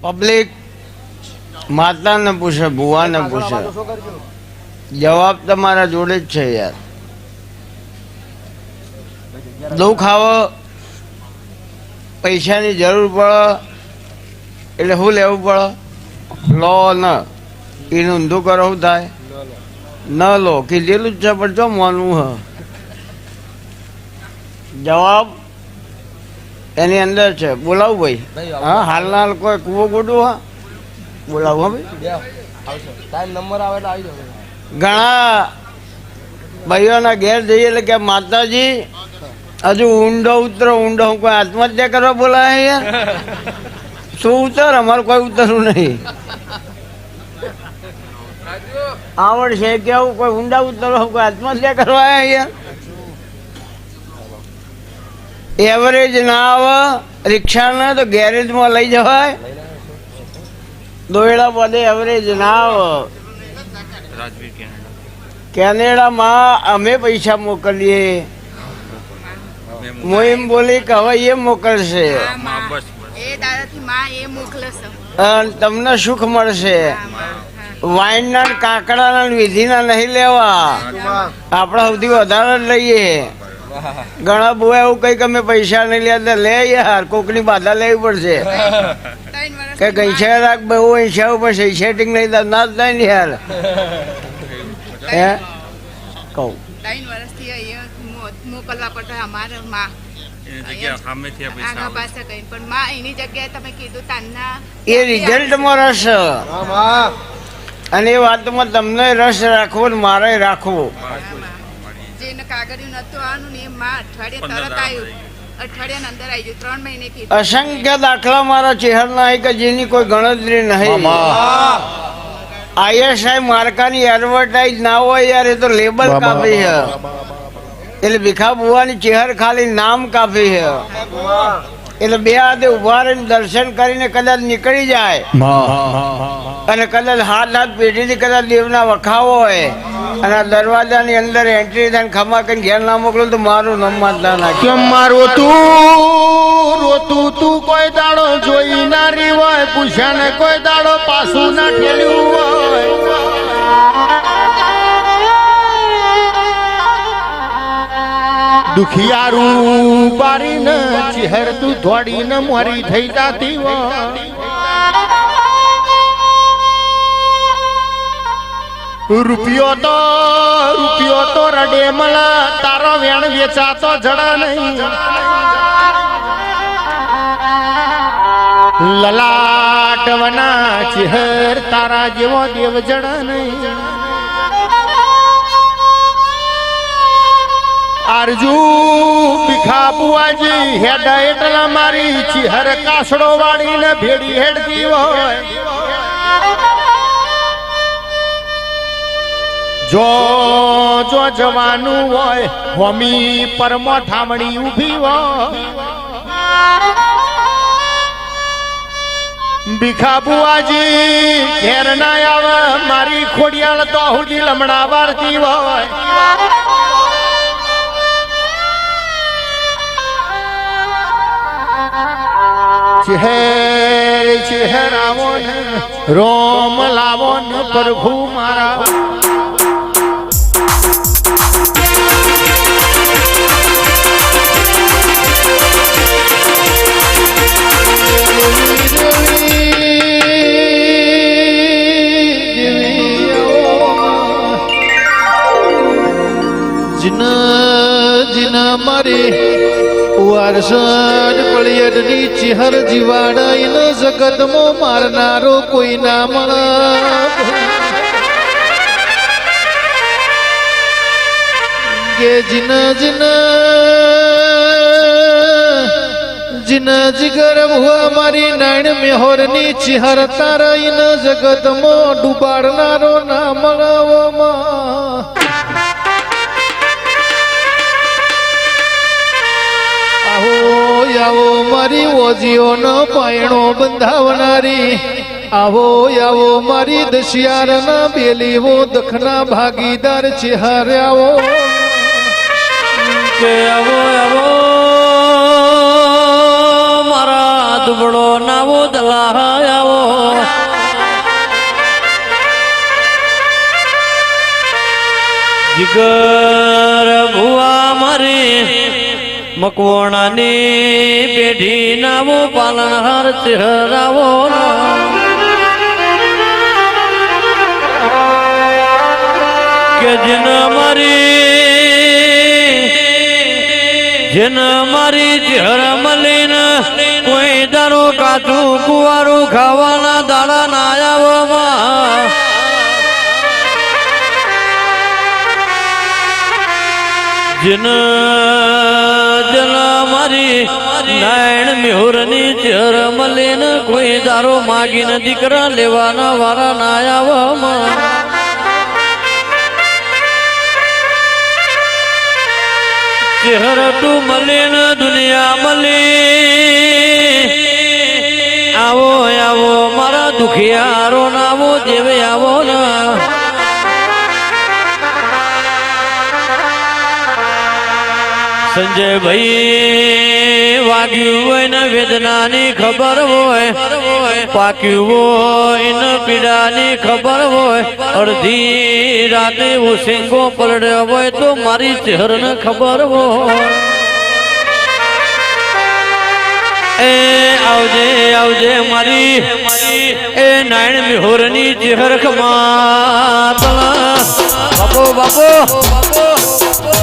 Public માતાને પૂછે, ભુવાને પૂછે, જવાબ તમારા જોડે જ છે યાર. દુઃખ આવો, પૈસાની જરૂર પડે એટલે શું લેવું પડે? લો ન એનું ઊંધું કરો શું થાય? ન લો કીધેલું જ છે પણ જો માનવું હ. જવાબ એની અંદર છે. બોલાવું ભાઈ? હા, હાલના હાલ કોઈ કૂવો ગોડું હા બોલાવું. હા ભાઈ, નંબર આવે તો આવી જાવ. ઘણા ભાઈઓના ઘેર જઈએ એટલે કે માતાજી હજુ ઊંડો ઉતરો, ઊંડો. હું કોઈ આત્મહત્યા કરવા બોલાય યાર? શું ઉતર? અમારે કોઈ ઉતરવું નહીં. આવડશે કેવું? કોઈ ઊંડા ઉતરો, કોઈ આત્મહત્યા કરવા યાર? એવરેજ ના આવે રિક્ષા ને તો ગેરેજમાં લઈ જવાય. દોયડા બધે એવરેજ ના આવે. કેનેડામાં અમે પૈસા મોકલીએ. હું એમ બોલી કે હવે એ મોકલશે અને તમને સુખ મળશે. વાઇનના કાકડાના વિધિના નહીં લેવા, આપણે સૌથી વધારે જ લઈએ. ઘણા બહુ એવું કઈ કે અમે પૈસા નહીં લેતા. લે યાર, કોકની બાધા લેવી પડશે કે ગઈછા રાખ બહુ હિંસા ઉપર સેટિંગ નહીં થાય ના થાય ને યાર. હે કહું મોકલવા પડતા અમારે માં એ રિઝલ્ટમાં રસ અને એ વાતમાં તમને રસ રાખવો ને મારે રાખવો. જેને કાગળિયું નતું આવવાનું ને એ માં અઠવાડિયે તરત આવ્યું. અઠવાડિયાની અંદર આવી ગયું. 3 મહિને કીધું. અસંખ્ય દાખલા મારા ચહેરના કે જેની કોઈ ગણતરી નહીં. ISI માર્કાની એડવર્ટાઇઝ ના હોય યાર, એ તો લેબલ કાપી છે. એટલે ભીખા બુવાની ચહેર ખાલી નામ કાપી છે. એટલે બે હાથે ઉભા રહીને દર્શન કરીને કદાચ નીકળી જાય અને કદાચ હાથ પેઢીથી કદાચ દેવના વખાવો હોય અને દરવાજાની અંદર એન્ટ્રી થાય ખમા કરીને ઘેર ના મોકલો તો મારું નમત ના નાખે. મારું તું કોઈ દાડો જોઈ ના રહી હોય, પૂછ્યા ને કોઈ દાડો પાછું ના ઠેલ્યું હોય. દુખિયારું બારીને ચહેર તું ધોડીને મોરી થઈ જાતી હોય. રૂપિયો તો રડે મળે, તારો વેણ વેચાતો જડા નહીં. લલાટવના ચહેર તારા જેવો દેવ જડા નહીં. આરજુ ભીખા બુઆજી હેડા એટલા મારી ચહેર કાસડો વાળીને ભેડી હેડતી હોય. જો જવાનું હોય હોમી પરમો ઠામણી ઉભી હોય. ભીખા બુઆજી ઘેર ના આવે મારી ખોડિયાળ તો સુધી લમણા વારતી હોય. ચહેર આવો ને રોમ લાવો ને પ્રભુ મારા. મારી વારસદ પળિયડની ચહેર જીવાડાઈને જગતમાં મારનારો કોઈ ના મળે. કે જીના જીગર ભુવા મારી નાણ મેહોરની ચહેર તારાઈને જગતમાં ડૂબાડનારો ના મળવામાં. આવો મારી ઓજીઓનો પાયણો બંધાવનારી. આવો મારી દશિયારના બેલીવો દખના ભાગીદાર ચહેર આવો. કે આવો મારા દુબળો નાવો દલા આવો. દીકર ભુવા મારી મકવાણાની પેઢી નાવો પાલનહાર ચહેરાવો કે જેન મારી ચહેર મલીન કોઈ દારો કાચું કુવારું ખાવાના દાડા ના આવવામાં જન મારી નાયણ મિહોરની ચહેર મલીન કોઈ દારો માગીને દીકરા લેવાના વારા ના આવવામાં ચહેર તું મલીન દુનિયા મલી આવો આવો મારા દુખિયારો નાવો જેવે આવો ના સંજયભાઈ વાગ્યું હોય ને વેદનાની ખબર હોય પાક્યું હોય ને પીડાની ખબર હોય અડધી રાતે ઉસિંગો પલડ્યો હોય તો મારી ચહેરને ખબર હોય એ આવજે આવજે મારી એ નાયણ મિહોરની ચહેર ખમા બાપો બાપો બાપો